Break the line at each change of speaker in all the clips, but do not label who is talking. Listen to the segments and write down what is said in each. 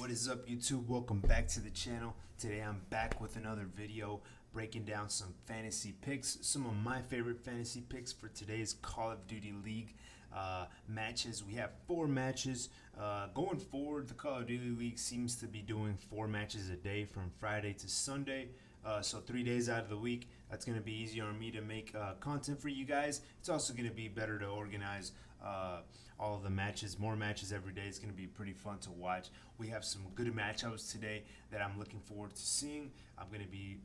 What is up, YouTube? Welcome back to the channel. Today I'm back with another video breaking down some fantasy picks, some of my favorite fantasy picks for today's Call of Duty League matches. We have 4 matches. Going forward, the Call of Duty League seems to be doing 4 matches a day from Friday to Sunday. So 3 days out of the week. That's going to be easier on me to make content for you guys. It's also going to be better to organize all of the matches, more matches every day. It's going to be pretty fun to watch. We have some good matchups today that I'm looking forward to seeing. I'm going to be,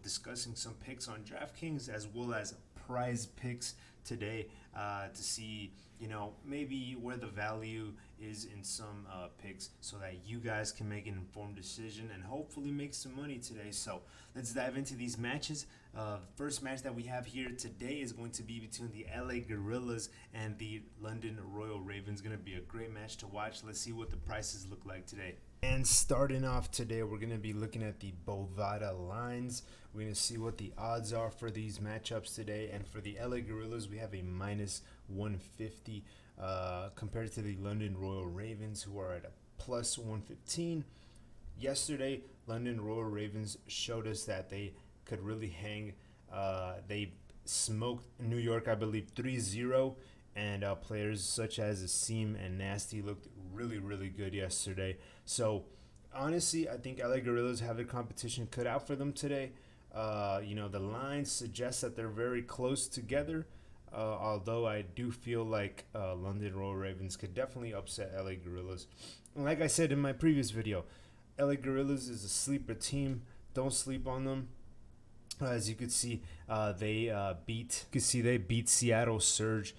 discussing some picks on DraftKings as well as Prize Picks today to see, maybe where the value is in some picks so that you guys can make an informed decision and hopefully make some money today. So let's dive into these matches. The first match that we have here today is going to be between the LA Guerrillas and the London Royal Ravens. Going to be a great match to watch. Let's see what the prices look like today. And starting off today, we're going to be looking at the Bovada lines. We're going to see what the odds are for these matchups today. And for the LA Guerrillas, we have a minus 150 compared to the London Royal Ravens, who are at a plus 115. Yesterday, London Royal Ravens showed us that they could really hang. They smoked New York, I believe, 3-0. And players such as Asim and Nasty looked really, really good yesterday. So, honestly, I think LA Guerrillas have the competition cut out for them today. The lines suggest that they're very close together. Although I do feel like London Royal Ravens could definitely upset LA Guerrillas. And like I said in my previous video, LA Guerrillas is a sleeper team. Don't sleep on them. As you could see, they beat Seattle Surge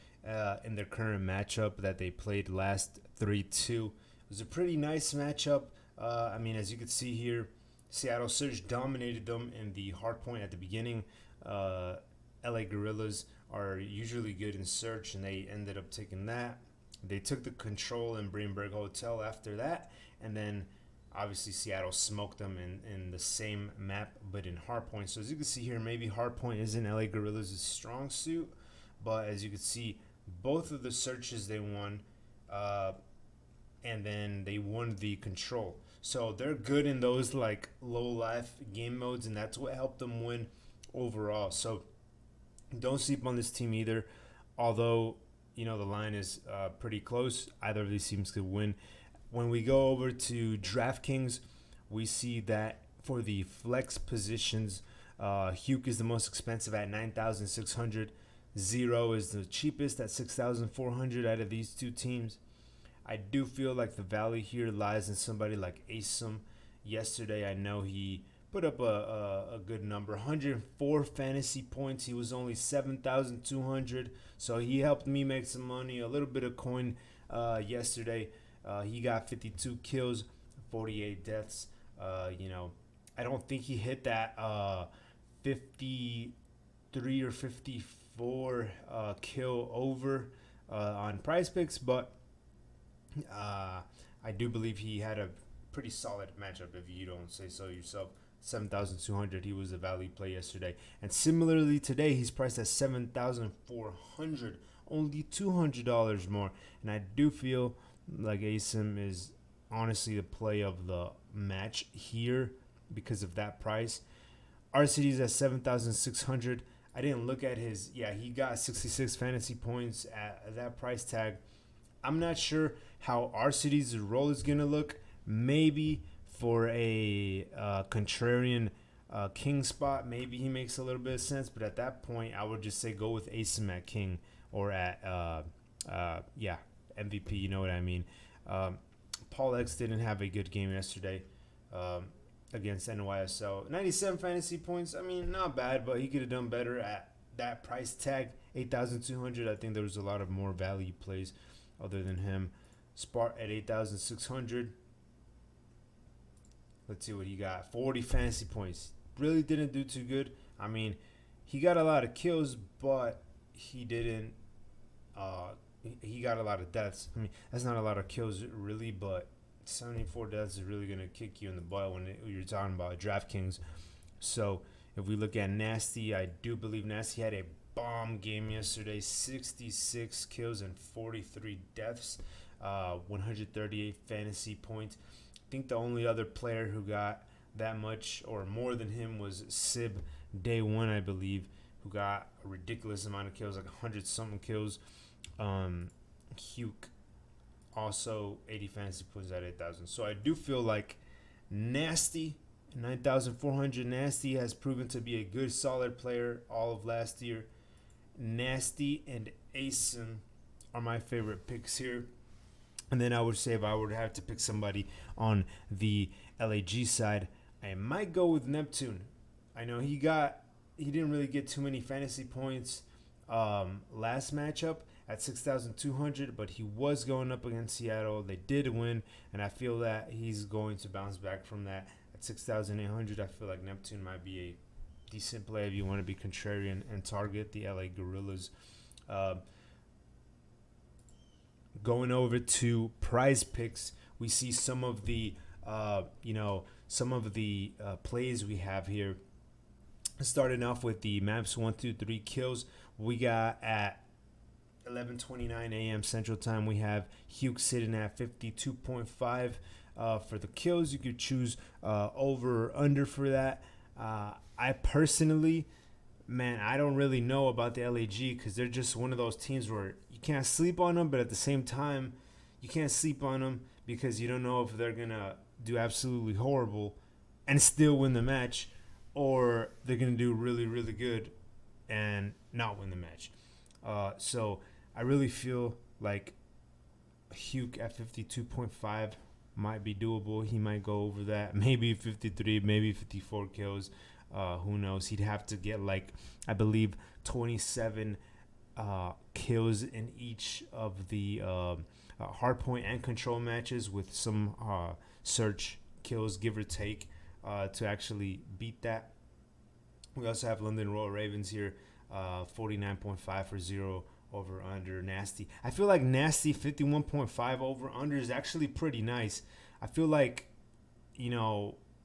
in their current matchup that they played last 3-2. It was a pretty nice matchup. As you could see here, Seattle Surge dominated them in the hard point at the beginning. LA Guerrillas are usually good in search, and they ended up taking that. They took the control in Greenberg Hotel after that, and then obviously Seattle smoked them in the same map, but in hardpoint. So as you can see here, maybe hardpoint isn't LA Guerrillas' strong suit, but as you can see, both of the searches they won, and then they won the control. So they're good in those like low life game modes, and that's what helped them win overall. So don't sleep on this team either. Although, the line is pretty close. Either of these teams could win. When we go over to DraftKings, we see that for the flex positions, Hugh is the most expensive at $9,600. Zero is the cheapest at $6,400 out of these two teams. I do feel like the value here lies in somebody like Asim. Yesterday, I know he put up a good number, 104 fantasy points. He was only 7,200, so he helped me make some money, a little bit of coin yesterday. He got 52 kills, 48 deaths. I don't think he hit that 53 or 54 kill over on Prize Picks, but I do believe he had a pretty solid matchup, if you don't say so yourself. 7,200, he was a value play yesterday. And similarly today, he's priced at 7,400, only $200 more. And I do feel like Asim is honestly the play of the match here because of that price. RCD's at 7,600. I didn't look at his, he got 66 fantasy points at that price tag. I'm not sure how RCD's role is going to look. Maybe for a contrarian king spot, maybe he makes a little bit of sense. But at that point, I would just say go with Asim at king or at, MVP, you know what I mean. Paul X didn't have a good game yesterday against NYSL. 97 fantasy points, not bad, but he could have done better at that price tag, 8,200. I think there was a lot of more value plays other than him. Spart at 8,600. Let's see what he got. 40 fantasy points. Really didn't do too good. He got a lot of kills, but he didn't. He got a lot of deaths. That's not a lot of kills really, but 74 deaths is really gonna kick you in the butt when you're talking about DraftKings. So if we look at Nasty, I do believe Nasty had a bomb game yesterday. 66 kills and 43 deaths. 138 fantasy points. think the only other player who got that much or more than him was Sib Day One, I believe, who got a ridiculous amount of kills, like 100 something kills. Hugh also 80 fantasy points at 8,000. So I do feel like Nasty 9,400 Nasty has proven to be a good solid player all of last year. Nasty and Asen are my favorite picks here. And then I would say if I were to have to pick somebody on the LAG side, I might go with Neptune. I know he didn't really get too many fantasy points last matchup at 6,200, but he was going up against Seattle. They did win, and I feel that he's going to bounce back from that. At 6,800, I feel like Neptune might be a decent play if you want to be contrarian and target the LA Gorillas. Going over to Prize Picks, we see some of the plays we have here. Starting off with the maps 1, 2, 3 kills, we got at 11:29 a.m. Central Time. We have Hugh sitting at 52.5 for the kills. You could choose over or under for that. I personally, I don't really know about the LAG because they're just one of those teams where you can't sleep on them, but at the same time, you can't sleep on them because you don't know if they're gonna do absolutely horrible and still win the match, or they're going to do really, really good and not win the match. So I really feel like Hugh at 52.5 might be doable. He might go over that. Maybe 53, maybe 54 kills. Who knows? He'd have to get, I believe, 27 kills in each of the hardpoint and control matches with some search kills, give or take, to actually beat that. We also have London Royal Ravens here, 49.5 for 0 over under. Nasty. I feel like Nasty 51.5 over under is actually pretty nice. I feel like,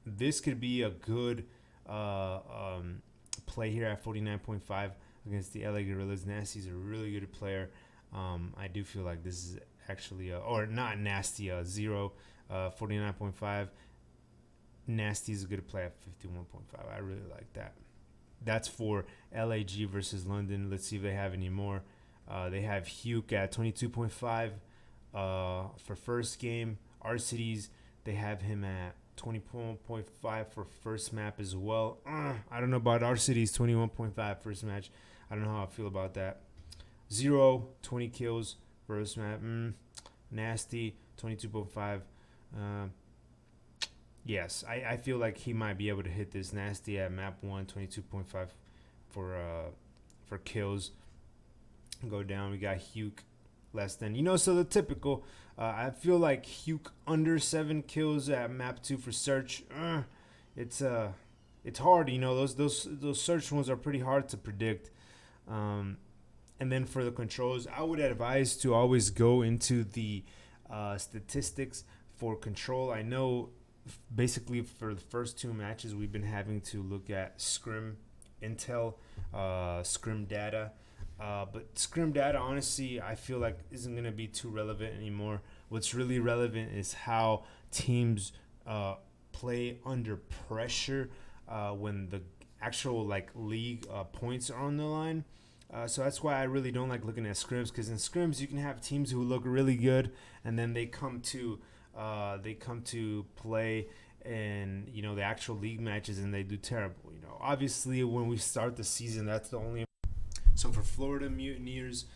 this could be a good play here at 49.5 against the LA Gorillas. Nasty's a really good player. I do feel like this is actually, or not Nasty, 0, 49.5. Nasty is a good play at 51.5. I really like that. That's for LAG versus London. Let's see if they have any more. They have Hugh at 22.5 for first game. Our cities, they have him at 21.5 for first map as well. I don't know about our cities, 21.5 first match. I don't know how I feel about that. 0, 20 kills first map. Nasty, 22.5. Yes, I feel like he might be able to hit this. Nasty at map 1, 22.5 for kills. Go down. We got Hugh less than. So the typical. I feel like Hugh under 7 kills at map 2 for search. It's hard. Those search ones are pretty hard to predict. And then for the controls, I would advise to always go into the statistics for control. I know basically for the first 2 matches we've been having to look at scrim intel, scrim data, but scrim data honestly I feel like isn't going to be too relevant anymore. What's really relevant is how teams play under pressure when the actual league points are on the line. So that's why I really don't like looking at scrims, because in scrims you can have teams who look really good and then they come to play in the actual league matches and they do terrible. Obviously when we start the season, that's the only. So for Florida Mutineers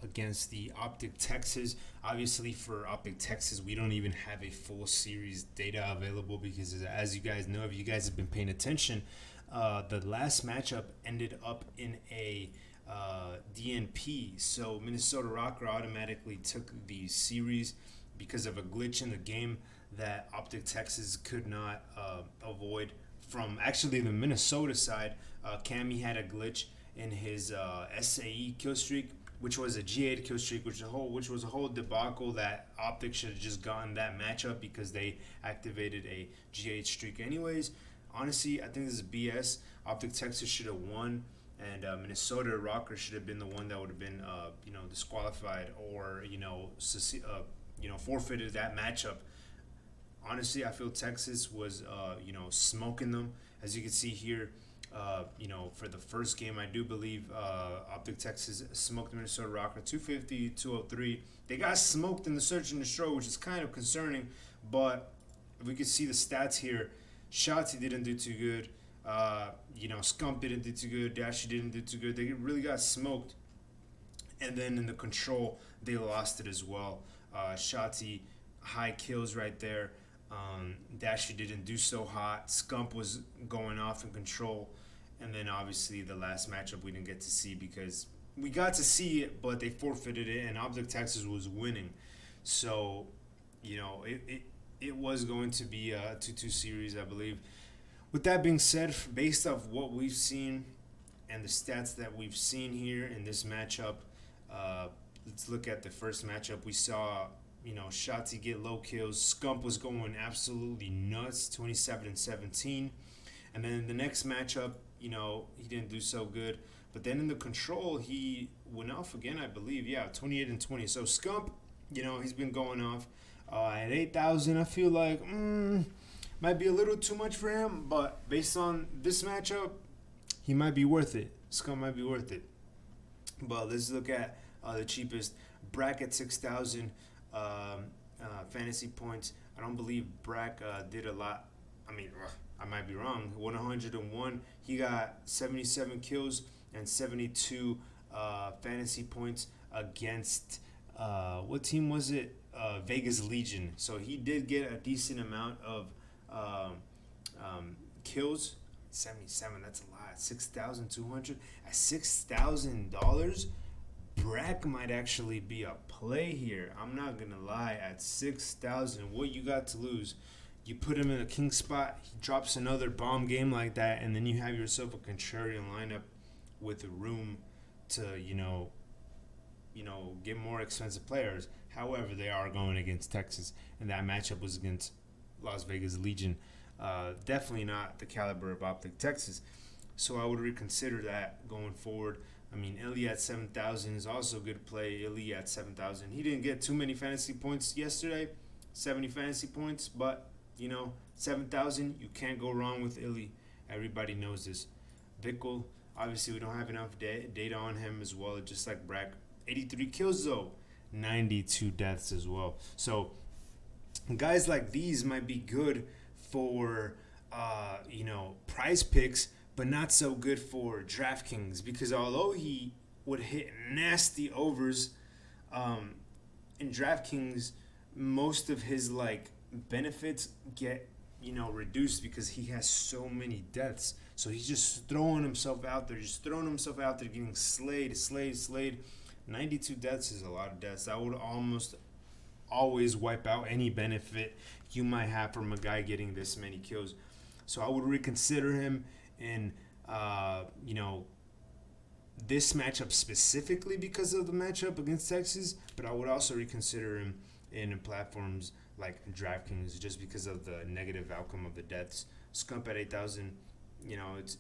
against the Optic Texas, obviously for Optic Texas we don't even have a full series data available because, as you guys know, if you guys have been paying attention, the last matchup ended up in a DNP. So Minnesota Rocker automatically took the series because of a glitch in the game that Optic Texas could not avoid. From actually the Minnesota side, Cammy had a glitch in his SAE kill streak, which was a G8 kill streak, which was a whole debacle that Optic should have just gotten that matchup because they activated a G8 streak anyways. Honestly, I think this is BS. Optic Texas should have won, and Minnesota Rocker should have been the one that would have been disqualified or forfeited that matchup. honestly, I feel Texas was, smoking them. As you can see here, for the first game, I do believe Optic Texas smoked the Minnesota Rocker 250-203. They got smoked in the search and destroy, which is kind of concerning. But if we could see the stats here, Shotzi didn't do too good. Scump didn't do too good. Dashy didn't do too good. They really got smoked. And then in the control, they lost it as well. Shotzi, high kills right there. Dashy didn't do so hot. Scump was going off in control. And then obviously the last matchup we didn't get to see because we got to see it, but they forfeited it, and Optic Texas was winning. So, it was going to be a 2-2 series, I believe. With that being said, based off what we've seen and the stats that we've seen here in this matchup, let's look at the first matchup. We saw, Shotzi get low kills. Scump was going absolutely nuts, 27-17. And then in the next matchup, he didn't do so good. But then in the control, he went off again, I believe. Yeah, 28-20. So Scump, he's been going off. At 8,000, I feel like might be a little too much for him. But based on this matchup, he might be worth it. Scump might be worth it. But let's look at the cheapest. Brack at 6,000 fantasy points. I don't believe Brack did a lot. I might be wrong. 101. He got 77 kills and 72 fantasy points against what team was it? Vegas Legion. So he did get a decent amount of kills. 77. That's a lot. 6,200 at $6,000. Brack might actually be a play here. I'm not gonna lie. At 6,000, what you got to lose? You put him in a king spot, he drops another bomb game like that, and then you have yourself a contrarian lineup with room to, get more expensive players. However, they are going against Texas, and that matchup was against Las Vegas Legion. Definitely not the caliber of Optic Texas. So I would reconsider that going forward. Illy at 7,000 is also a good play. Illy at 7,000. He didn't get too many fantasy points yesterday, 70 fantasy points, but 7,000, you can't go wrong with Illy. Everybody knows this. Vickle, obviously we don't have enough data on him as well, just like Brack. 83 kills though, 92 deaths as well. So guys like these might be good for prize picks, but not so good for DraftKings, because although he would hit nasty overs in DraftKings, most of his benefits get reduced because he has so many deaths. So he's just throwing himself out there, getting slayed. 92 deaths is a lot of deaths. That would almost always wipe out any benefit you might have from a guy getting this many kills. So I would reconsider him in this matchup specifically because of the matchup against Texas, but I would also reconsider him in platforms like DraftKings just because of the negative outcome of the deaths. Scump at 8,000, it's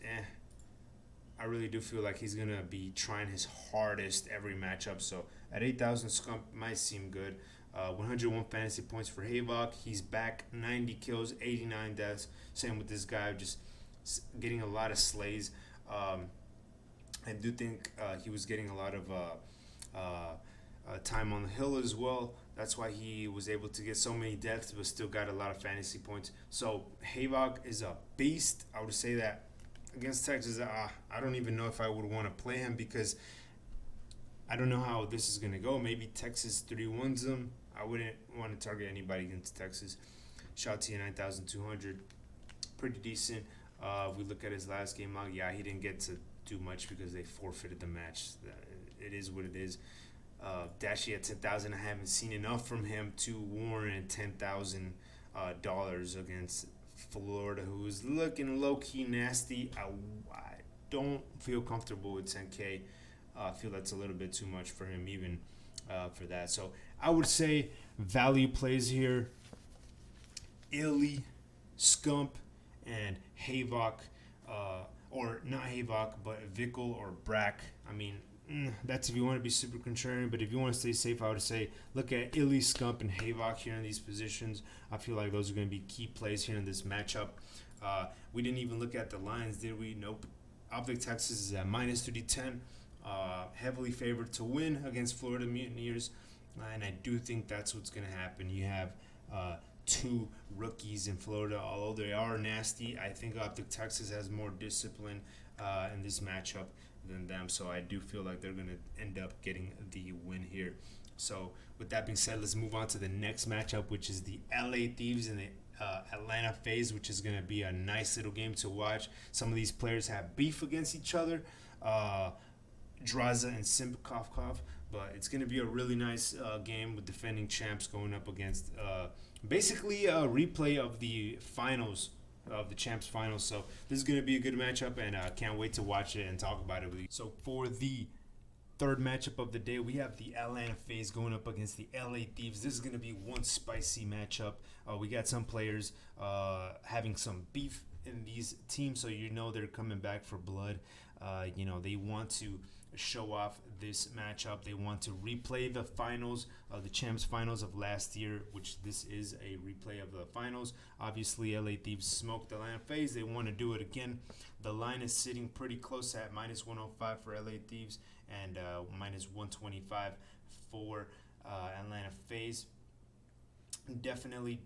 I really do feel like he's gonna be trying his hardest every matchup. So at 8,000, Scump might seem good. 101 fantasy points for Havok. He's back, 90 kills, 89 deaths. Same with this guy, just getting a lot of slays. I do think he was getting a lot of time on the hill as well. That's why he was able to get so many deaths, but still got a lot of fantasy points. So Havok is a beast. I would say that against Texas, I don't even know if I would want to play him because I don't know how this is going to go. Maybe Texas 3-1s them. I wouldn't want to target anybody against Texas. Shotzi at 9,200. Pretty decent. If we look at his last game log, he didn't get to do much because they forfeited the match. It is what it is. Dashy at 10,000. I haven't seen enough from him to warrant $10,000 against Florida, who's looking low-key nasty. I don't feel comfortable with 10K. I feel that's a little bit too much for him even for that. So I would say value plays here. Illy, Scump, and Havok, or not Havok, but Vickle or Brack. That's if you want to be super contrarian, but if you want to stay safe, I would say look at Illy, Scump, and Havok here in these positions. I feel like those are going to be key plays here in this matchup. We didn't even look at the lines, did we? Nope. Optic Texas is at minus 310, heavily favored to win against Florida Mutineers, and I do think that's what's going to happen. You have two rookies in Florida, although they are nasty. I think Optic Texas has more discipline in this matchup than them, so I do feel like they're going to end up getting the win here. So with that being said, let's move on to the next matchup, which is the LA Thieves and the Atlanta FaZe, which is going to be a nice little game to watch. Some of these players have beef against each other, Draza and Simpkovkov, but it's going to be a really nice game with defending champs going up against basically a replay of the finals, of the champs finals. So this is going to be a good matchup, and I can't wait to watch it and talk about it with you. So for the third matchup of the day, we have the Atlanta FaZe going up against the LA Thieves. This is going to be one spicy matchup. We got some players having some beef in these teams, so you know they're coming back for blood. They want to show off this matchup. They want to replay the finals, the champs finals of last year, which this is a replay of the finals. Obviously, LA Thieves smoked the Atlanta FaZe. They want to do it again. The line is sitting pretty close at minus 105 for LA Thieves and minus 125 for Atlanta FaZe. Definitely,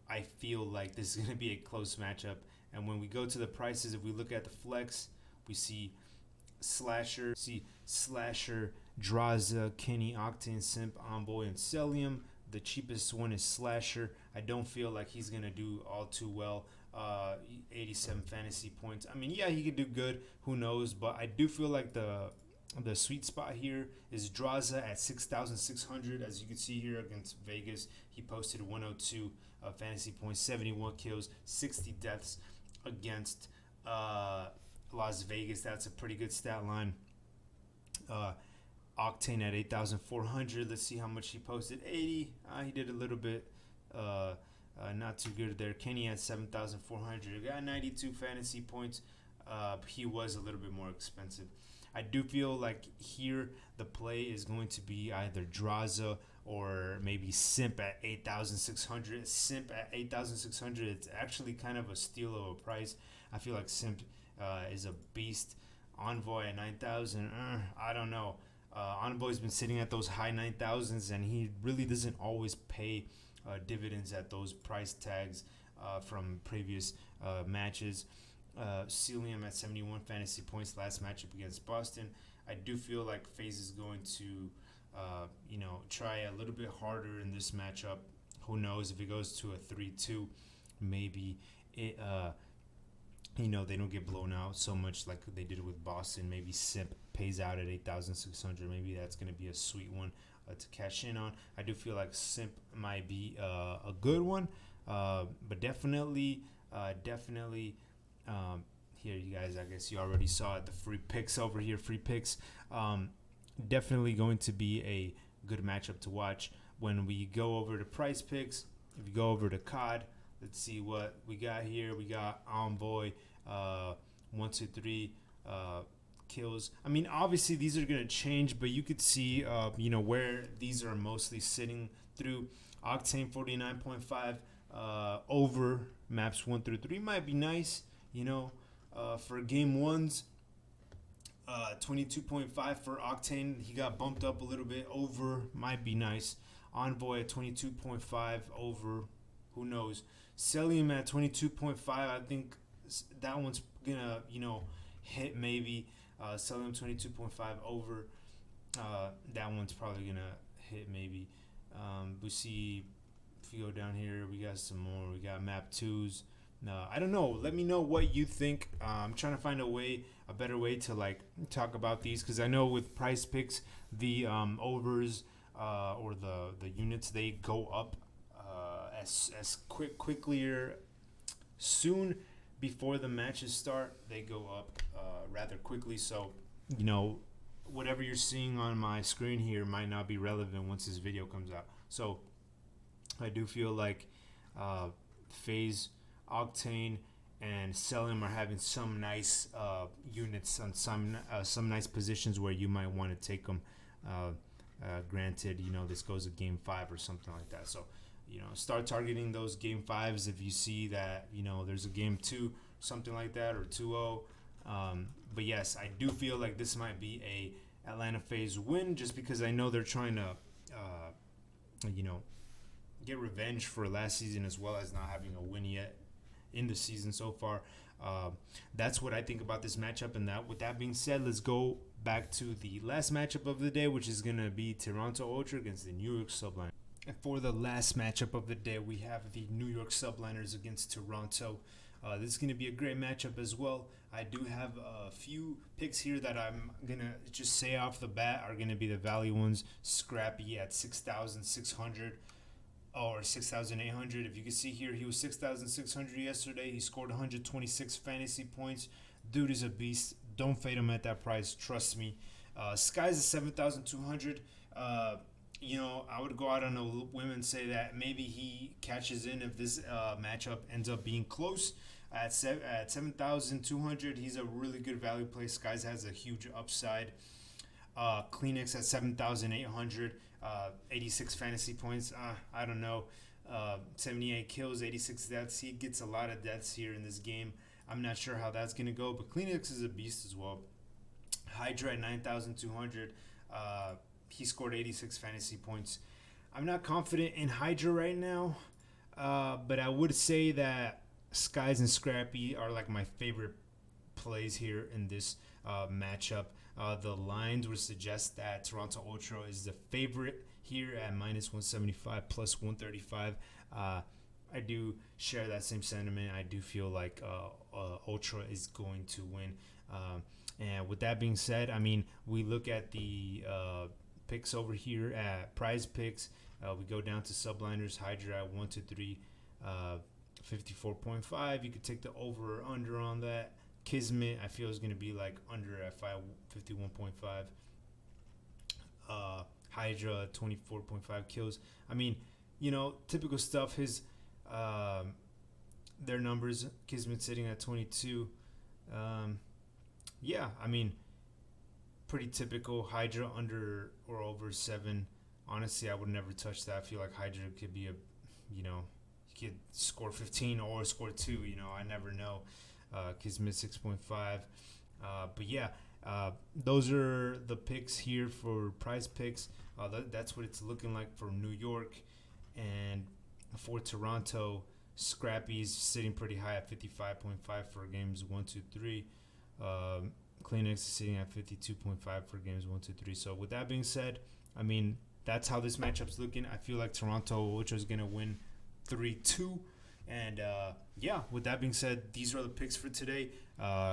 I feel like this is going to be a close matchup. And when we go to the prices, if we look at the flex, we see Slasher, Draza, Kenny, Octane, Simp, Envoy, and Celium. The cheapest one is Slasher. I don't feel like he's going to do all too well. 87 fantasy points. I mean, yeah, he could do good. Who knows? But I do feel like the sweet spot here is Draza at 6,600. As you can see here against Vegas, he posted 102 fantasy points, 71 kills, 60 deaths against Las Vegas. That's a pretty good stat line. Octane at 8,400. Let's see how much he posted. 80. He did a little bit. Not too good there. Kenny at 7,400. Got 92 fantasy points. He was a little bit more expensive. I do feel like here the play is going to be either Draza or maybe Simp at 8,600. Simp at 8,600. It's actually kind of a steal of a price. I feel like Simp is a beast. Envoy at 9,000. I don't know. Envoy's been sitting at those high 9,000s, and he really doesn't always pay dividends at those price tags from previous matches. Celium at 71 fantasy points last matchup against Boston. I do feel like FaZe is going to, try a little bit harder in this matchup. Who knows if it goes to a 3-2, maybe it, they don't get blown out so much like they did with Boston. Maybe Simp pays out at 8,600. Maybe that's going to be a sweet one to cash in on. I do feel like Simp might be a good one, but definitely. Here, you guys, I guess you already saw it. The free picks over here, free picks. Definitely going to be a good matchup to watch. When we go over to Prize Picks, if you go over to COD, let's see what we got here. We got Envoy, 1, 2, 3 kills. I mean, obviously these are gonna change, but you could see, where these are mostly sitting through. Octane 49.5 over maps 1 through 3 might be nice. For game ones, 22.5 for Octane. He got bumped up a little bit. Over might be nice. Envoy at 22.5 over. Who knows? Celium at 22.5. I think that one's gonna, hit maybe. Celium 22.5 over. That one's probably gonna hit maybe. We see, if you go down here, we got some more. We got map 2s. I don't know. Let me know what you think. I'm trying to find a better way to talk about these, because I know with Prize Picks, the overs or the units, they go up as quickly or soon before the matches start. They go up rather quickly. So whatever you're seeing on my screen here might not be relevant once this video comes out. So I do feel like FaZe, Octane, and sell him or having some nice units on some nice positions where you might want to take them. Granted, this goes to game 5 or something like that. So, start targeting those game 5s if you see that, there's a game 2, something like that, or 2-0. But yes, I do feel like this might be a Atlanta FaZe win, just because I know they're trying to, get revenge for last season, as well as not having a win yet in the season so far. That's what I think about this matchup. And with that being said, let's go back to the last matchup of the day, which is going to be Toronto Ultra against the New York Subliners. And for the last matchup of the day, we have the New York Subliners against Toronto. This is going to be a great matchup as well. I do have a few picks here that I'm going to just say off the bat are going to be the value ones. Scrappy at 6,600 or 6,800. If you can see here, he was 6,600 yesterday. He scored 126 fantasy points. Dude is a beast. Don't fade him at that price. Trust me. Sky's at 7,200. I would go out on a whim and say that maybe he catches in if this matchup ends up being close. At 7,200, he's a really good value play. Skies has a huge upside. Kleenex at 7,800, 86 fantasy points. I don't know. 78 kills, 86 deaths. He gets a lot of deaths here in this game. I'm not sure how that's going to go, but Kleenex is a beast as well. Hydra at 9,200. He scored 86 fantasy points. I'm not confident in Hydra right now, but I would say that Skies and Scrappy are like my favorite plays here in this matchup. The lines would suggest that Toronto Ultra is the favorite here at minus 175 plus 135. I do share that same sentiment. I do feel like Ultra is going to win. And with that being said, we look at the picks over here at Prize Picks. We go down to Subliners, Hydra at 1 to 3, 54.5. You could take the over or under on that. Kismet, I feel is going to be like under at 51.5. Hydra 24.5 kills. Typical stuff. Their numbers. Kismet sitting at 22. Pretty typical. Hydra under or over 7. Honestly, I would never touch that. I feel like Hydra could be he could score 15 or score 2. I never know. Kismet 6.5. Those are the picks here for Prize Picks. That's what it's looking like for New York. And for Toronto, Scrappy's sitting pretty high at 55.5 for games 1, 2, 3. Kleenex is sitting at 52.5 for games 1, 2, 3. So with that being said, that's how this matchup's looking. I feel like Toronto Ultra is going to win 3-2. And with that being said, these are the picks for today.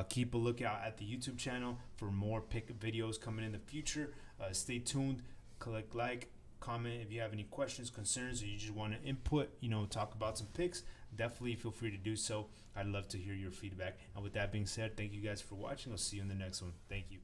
Keep a lookout at the YouTube channel for more pick videos coming in the future. Stay tuned. Click like, comment if you have any questions, concerns, or you just want to input, talk about some picks. Definitely feel free to do so. I'd love to hear your feedback. And with that being said, thank you guys for watching. I'll see you in the next one. Thank you.